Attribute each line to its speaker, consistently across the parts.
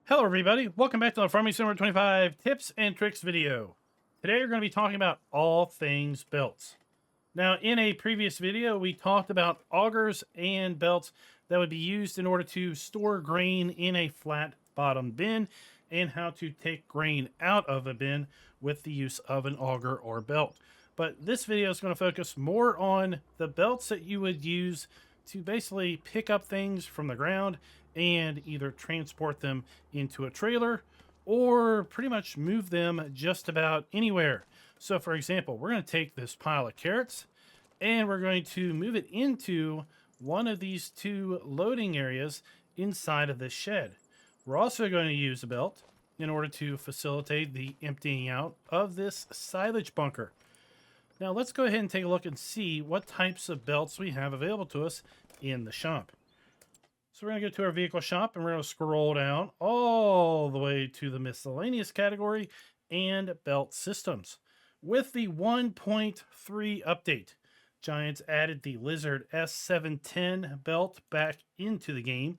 Speaker 1: Hello everybody, welcome back to the Farming Simulator 25 tips and tricks video. Today we're going to be talking about all things belts. Now in a previous video we talked about augers and belts that would be used in order to store grain in a flat bottom bin and how to take grain out of a bin with the use of an auger or belt. But this video is going to focus more on the belts that you would use to basically pick up things from the ground and either transport them into a trailer or pretty much move them just about anywhere. So for example, we're going to take this pile of carrots and we're going to move it into one of these two loading areas inside of this shed. We're also going to use a belt in order to facilitate the emptying out of this silage bunker. Now let's go ahead and take a look and see what types of belts we have available to us in the shop. So we're going to go to our vehicle shop and we're going to scroll down all the way to the miscellaneous category and belt systems. With the 1.3 update, Giants added the Lizard S710 belt back into the game.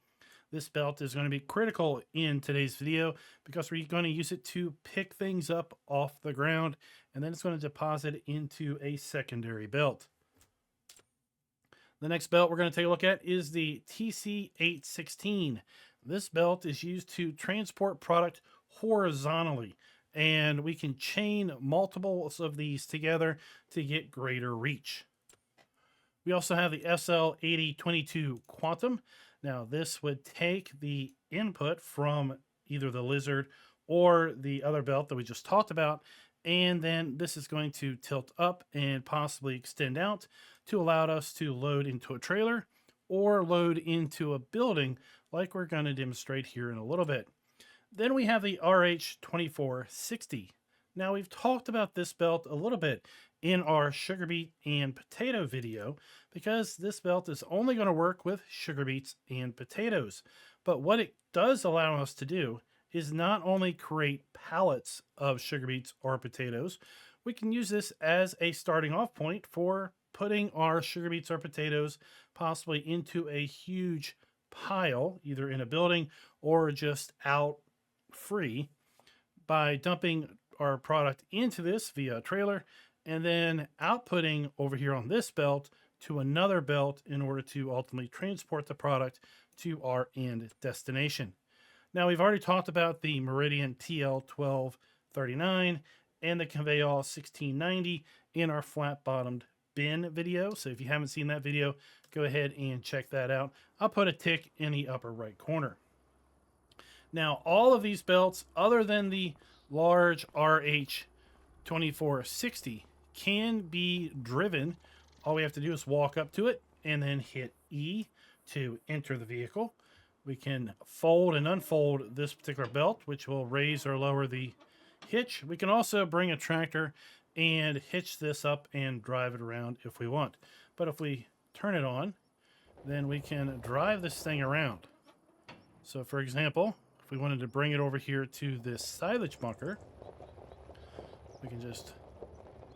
Speaker 1: This belt is going to be critical in today's video because we're going to use it to pick things up off the ground, and then it's going to deposit it into a secondary belt. The next belt we're going to take a look at is the TC816. This belt is used to transport product horizontally, and we can chain multiples of these together to get greater reach. We also have the SL8022 Quantum. Now this would take the input from either the Lizard or the other belt that we just talked about, and then this is going to tilt up and possibly extend out to allow us to load into a trailer or load into a building like we're going to demonstrate here in a little bit. Then we have the RH2460. Now we've talked about this belt a little bit in our sugar beet and potato video because this belt is only going to work with sugar beets and potatoes. But what it does allow us to do is not only create pallets of sugar beets or potatoes, we can use this as a starting off point for putting our sugar beets or potatoes possibly into a huge pile, either in a building or just out free, by dumping our product into this via a trailer and then outputting over here on this belt to another belt in order to ultimately transport the product to our end destination. Now, we've already talked about the Meridian TL1239 and the Conveyal 1690 in our flat-bottomed bin video. So if you haven't seen that video, go ahead and check that out. I'll put a tick in the upper right corner. Now, all of these belts, other than the large RH2460, can be driven. All we have to do is walk up to it and then hit E to enter the vehicle. We can fold and unfold this particular belt, which will raise or lower the hitch. We can also bring a tractor and hitch this up and drive it around if we want. But if we turn it on, then we can drive this thing around. So for example, if we wanted to bring it over here to this silage bunker, we can just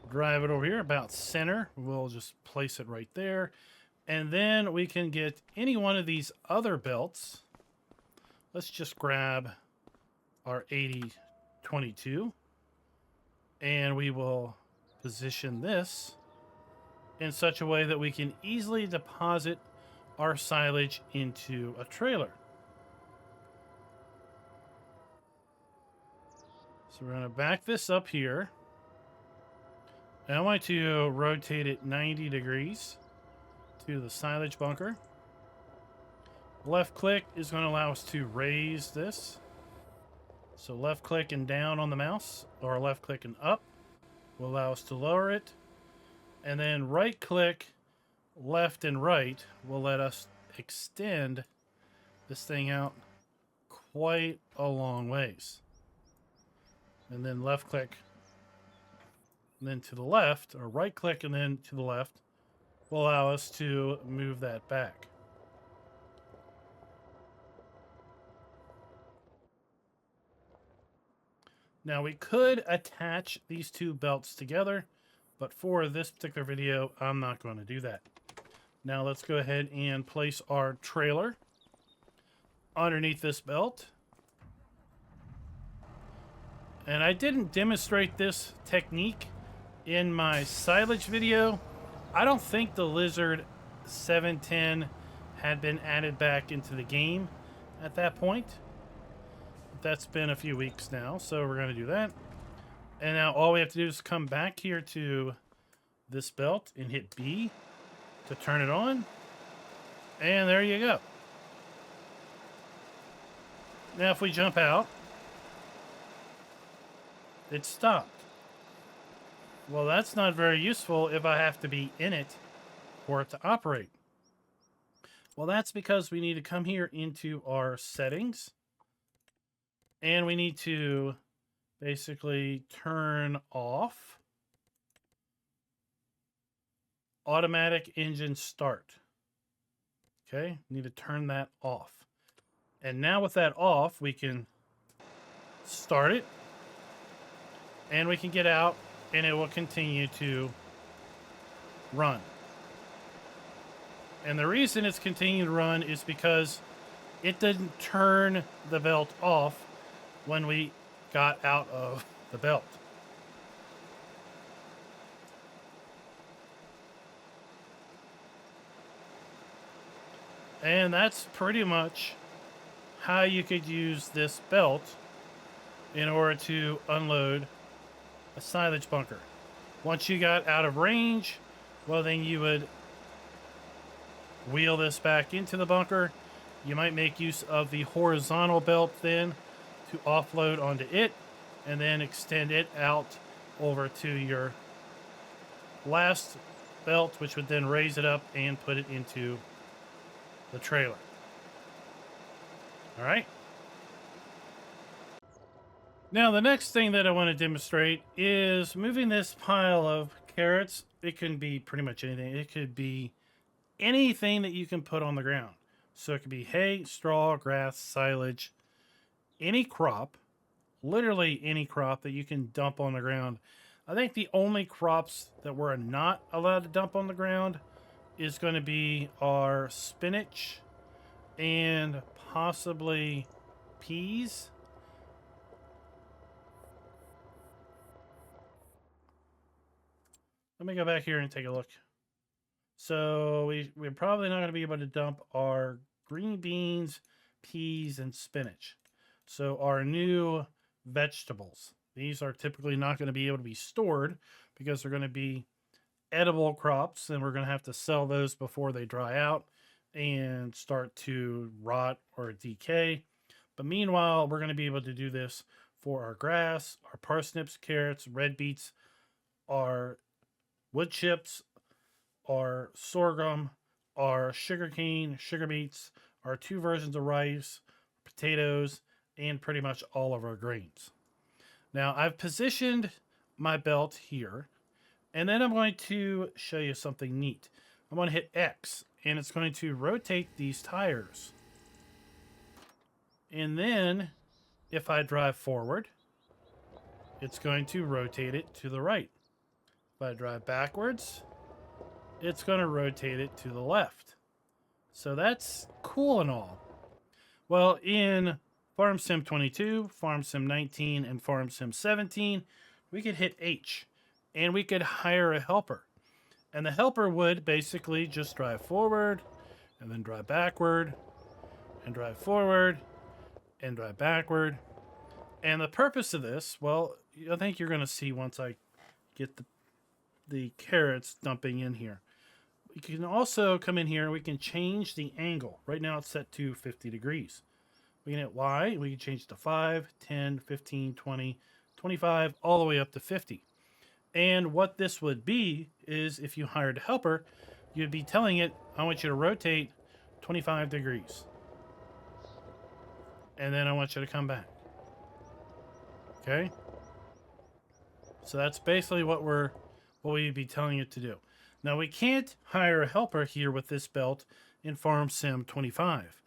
Speaker 1: drive it over here about center. We'll just place it right there. And then we can get any one of these other belts. Let's just grab our 8022 and we will position this in such a way that we can easily deposit our silage into a trailer. So we're going to back this up here. And I want to rotate it 90 degrees to the silage bunker. Left click is going to allow us to raise this. So left click and down on the mouse, or left click and up, will allow us to lower it. And then right click, left and right, will let us extend this thing out quite a long ways. And then left click, and then to the left, or right click and then to the left, will allow us to move that back. Now we could attach these two belts together, but for this particular video, I'm not going to do that. Now let's go ahead and place our trailer underneath this belt. And I didn't demonstrate this technique in my silage video. I don't think the Lizard 710 had been added back into the game at that point. That's been a few weeks now, so we're going to do that. And now all we have to do is come back here to this belt and hit B to turn it on. And there you go. Now if we jump out, it stopped. Well, that's not very useful if I have to be in it for it to operate. Well, that's because we need to come here into our settings. And we need to basically turn off automatic engine start. Okay, need to turn that off. And now with that off, we can start it. And we can get out and it will continue to run. And the reason it's continuing to run is because it didn't turn the belt off when we got out of the belt. And that's pretty much how you could use this belt in order to unload a silage bunker. Once you got out of range, well, then you would wheel this back into the bunker. You might make use of the horizontal belt then to offload onto it and then extend it out over to your last belt, which would then raise it up and put it into the trailer. All right. Now, the next thing that I want to demonstrate is moving this pile of carrots. It can be pretty much anything. It could be anything that you can put on the ground. So it could be hay, straw, grass, silage, any crop, literally any crop that you can dump on the ground. I think the only crops that we're not allowed to dump on the ground is going to be our spinach and possibly peas. Let me go back here and take a look. So we're probably not going to be able to dump our green beans, peas, and spinach. So our new vegetables. These are typically not going to be able to be stored because they're going to be edible crops, and we're going to have to sell those before they dry out and start to rot or decay. But meanwhile, we're going to be able to do this for our grass, our parsnips, carrots, red beets, our wood chips, our sorghum, our sugarcane, sugar beets, our 2 versions of rice, potatoes, and pretty much all of our grains. Now, I've positioned my belt here, and then I'm going to show you something neat. I'm going to hit X, and it's going to rotate these tires. And then, if I drive forward, it's going to rotate it to the right. If I drive backwards, it's going to rotate it to the left. So that's cool and all. Well, in Farm Sim 22, Farm Sim 19, and Farm Sim 17, we could hit H, and we could hire a helper. And the helper would basically just drive forward, and then drive backward, and drive forward, and drive backward. And the purpose of this, well, I think you're going to see once I get the carrots dumping in here. We can also come in here and we can change the angle. Right now it's set to 50 degrees. We can hit Y, we can change to 5, 10, 15, 20, 25, all the way up to 50. And what this would be is if you hired a helper, you'd be telling it, I want you to rotate 25 degrees. And then I want you to come back. Okay? So that's basically what we'd be telling it to do. Now, we can't hire a helper here with this belt in Farm Sim 25.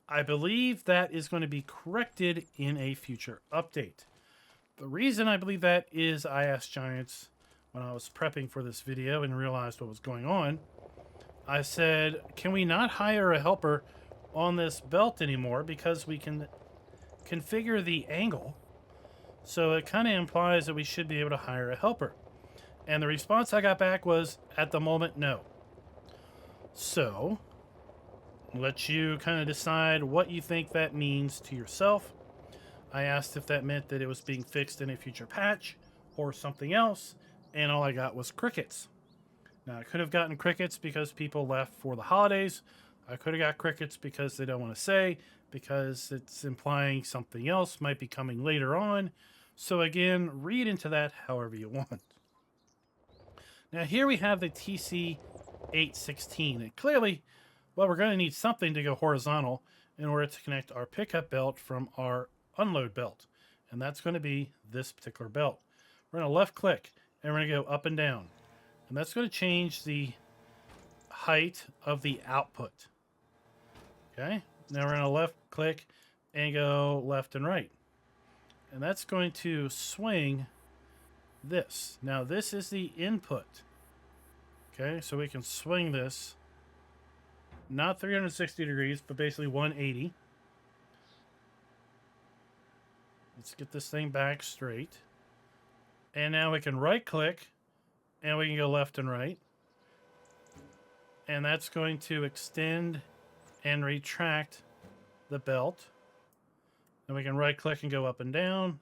Speaker 1: I believe that is going to be corrected in a future update. The reason I believe that is I asked Giants when I was prepping for this video and realized what was going on. I said, can we not hire a helper on this belt anymore because we can configure the angle So it kind of implies that we should be able to hire a helper. And the response I got back was, at the moment, no. So, let you kind of decide what you think that means to yourself. I asked if that meant that it was being fixed in a future patch or something else, and all I got was crickets. Now, I could have gotten crickets because people left for the holidays. I could have got crickets because they don't want to say, because it's implying something else might be coming later on. So again, read into that however you want. Now here we have the TC816, and clearly, well, we're going to need something to go horizontal in order to connect our pickup belt from our unload belt, and that's going to be this particular belt. We're going to left click, and we're going to go up and down, and that's going to change the height of the output. Okay, now we're going to left click and go left and right, and that's going to swing this. Now this is the input. Okay, so we can swing this not 360 degrees, but basically 180. Let's get this thing back straight. And now we can right click and we can go left and right. And that's going to extend and retract the belt. And we can right click and go up and down.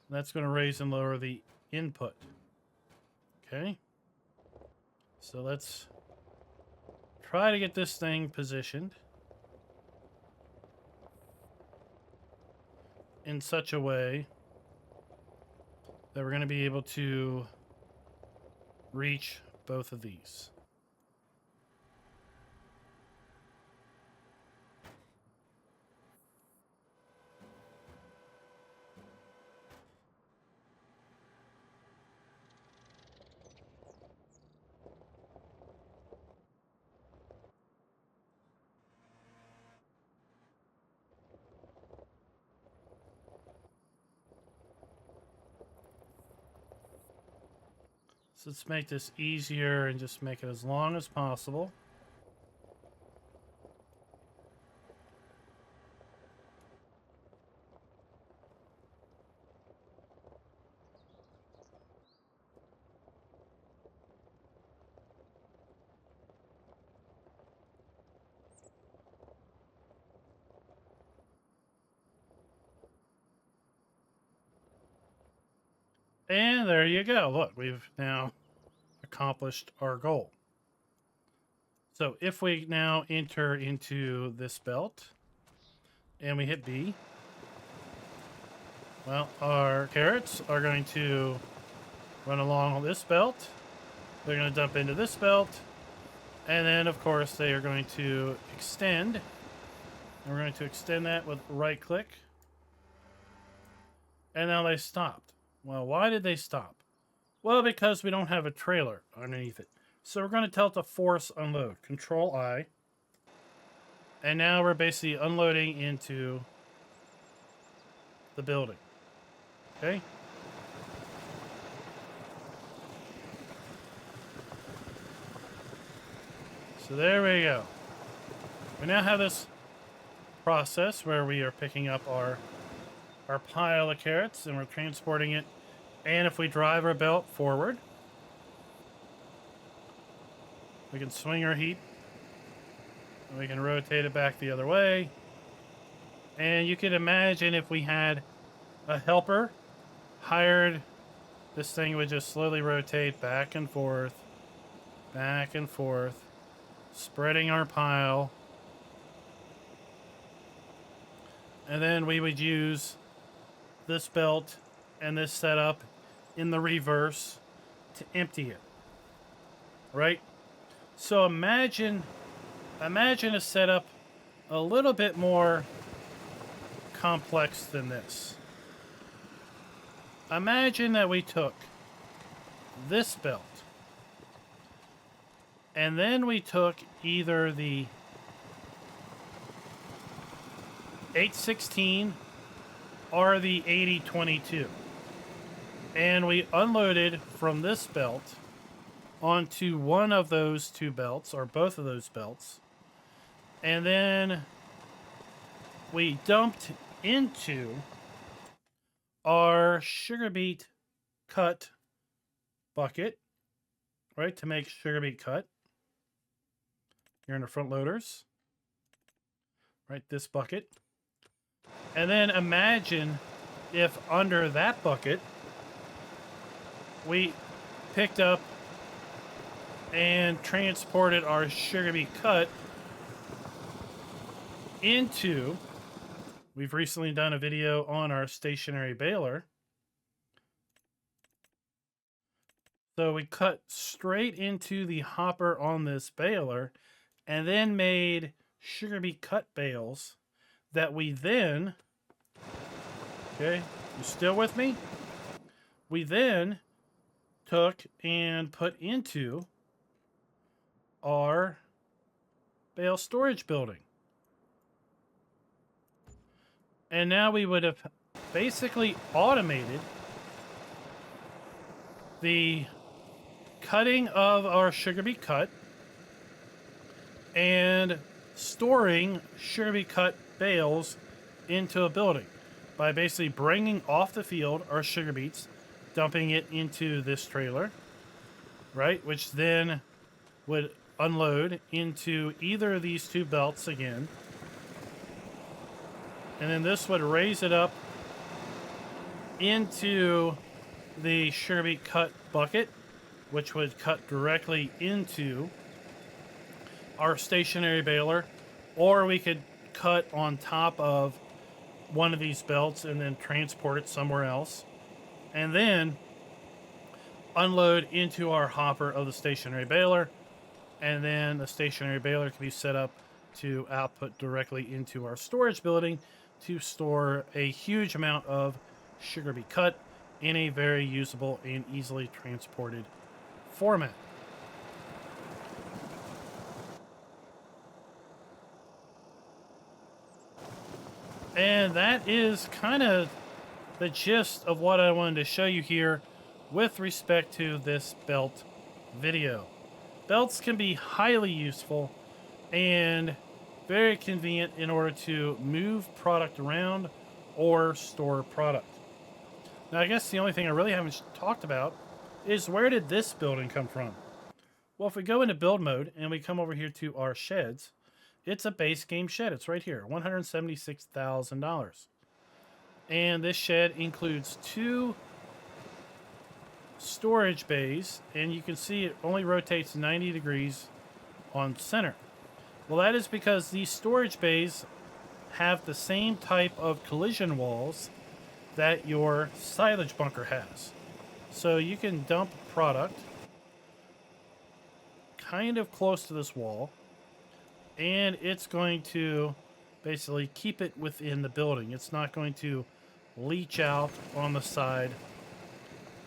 Speaker 1: And that's going to raise and lower the input. Okay. So let's try to get this thing positioned in such a way that we're going to be able to reach both of these. So let's make this easier and just make it as long as possible. And there you go. Look, we've now accomplished our goal. So if we now enter into this belt and we hit B, well, our carrots are going to run along this belt. They're going to dump into this belt. And then, of course, they are going to extend. And we're going to extend that with right click. And now they stopped. Well, why did they stop? Well, because we don't have a trailer underneath it. So we're going to tell it to force unload. Control I. And now we're basically unloading into the building. Okay? So there we go. We now have this process where we are picking up our pile of carrots and we're transporting it. And if we drive our belt forward, we can swing our heap. And we can rotate it back the other way. And you can imagine if we had a helper hired, this thing would just slowly rotate back and forth, spreading our pile. And then we would use this belt and this setup in the reverse to empty it. Right? So imagine a setup a little bit more complex than this. Imagine that we took this belt and then we took either the 816 or the 8022 and we unloaded from this belt onto one of those two belts or both of those belts, and then we dumped into our sugar beet cut bucket, right, to make sugar beet cut. Here in the front loaders, right, this bucket. And then imagine if under that bucket, we picked up and transported our sugar beet cut into, we've recently done a video on our stationary baler. So we cut straight into the hopper on this baler and then made sugar beet cut bales that we then, okay, you still with me? We then took and put into our bale storage building. And now we would have basically automated the cutting of our sugar beet cut and storing sugar beet cut bales into a building by basically bringing off the field our sugar beets, dumping it into this trailer, right, which then would unload into either of these two belts again, and then this would raise it up into the sugar beet cut bucket, which would cut directly into our stationary baler, or we could cut on top of one of these belts and then transport it somewhere else, and then unload into our hopper of the stationary baler, and then the stationary baler can be set up to output directly into our storage building to store a huge amount of sugar beet cut in a very usable and easily transported format. And that is kind of the gist of what I wanted to show you here with respect to this belt video. Belts can be highly useful and very convenient in order to move product around or store product. Now, I guess the only thing I really haven't talked about is where did this building come from? Well, if we go into build mode and we come over here to our sheds, it's a base game shed. It's right here, $176,000. And this shed includes 2 storage bays, and you can see it only rotates 90 degrees on center. Well, that is because these storage bays have the same type of collision walls that your silage bunker has. So you can dump product kind of close to this wall, and it's going to basically keep it within the building. It's not going to leach out on the side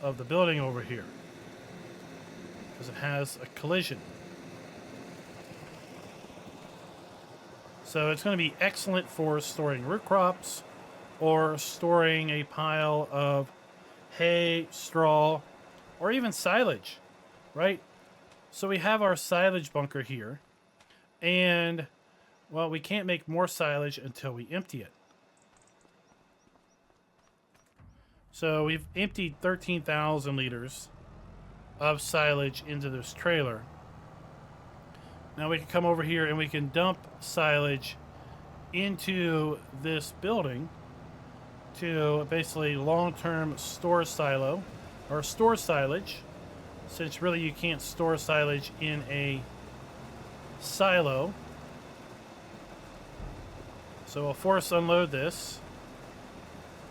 Speaker 1: of the building over here because it has a collision. So it's going to be excellent for storing root crops or storing a pile of hay, straw, or even silage, right? So we have our silage bunker here, and well, we can't make more silage until we empty it. So we've emptied 13,000 liters of silage into this trailer. Now we can come over here and we can dump silage into this building to basically long-term store silo or store silage, since really you can't store silage in a silo. So we'll force unload this,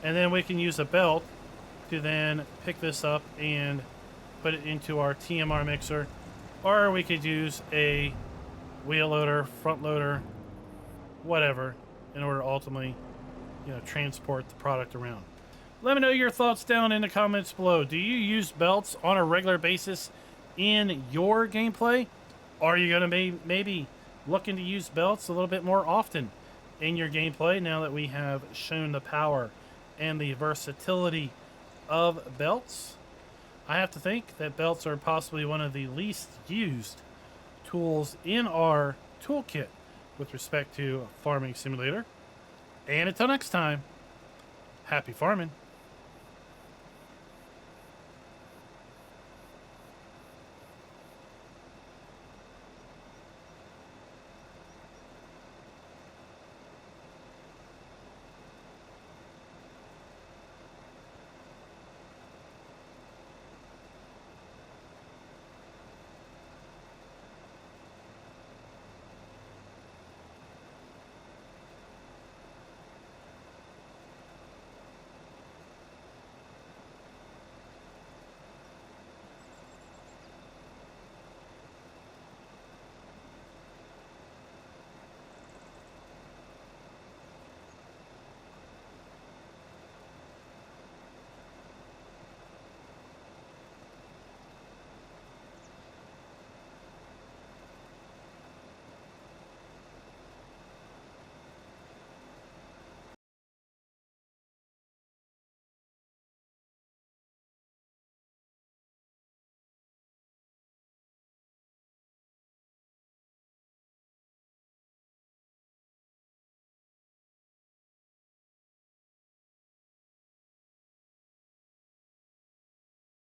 Speaker 1: and then we can use a belt to then pick this up and put it into our TMR mixer, or we could use a wheel loader, front loader, whatever, in order to ultimately, transport the product around. Let me know your thoughts down in the comments below. Do you use belts on a regular basis in your gameplay? Are you going to be maybe looking to use belts a little bit more often in your gameplay now that we have shown the power and the versatility of belts? I have to think that belts are possibly one of the least used tools in our toolkit with respect to Farming Simulator. And until next time, happy farming.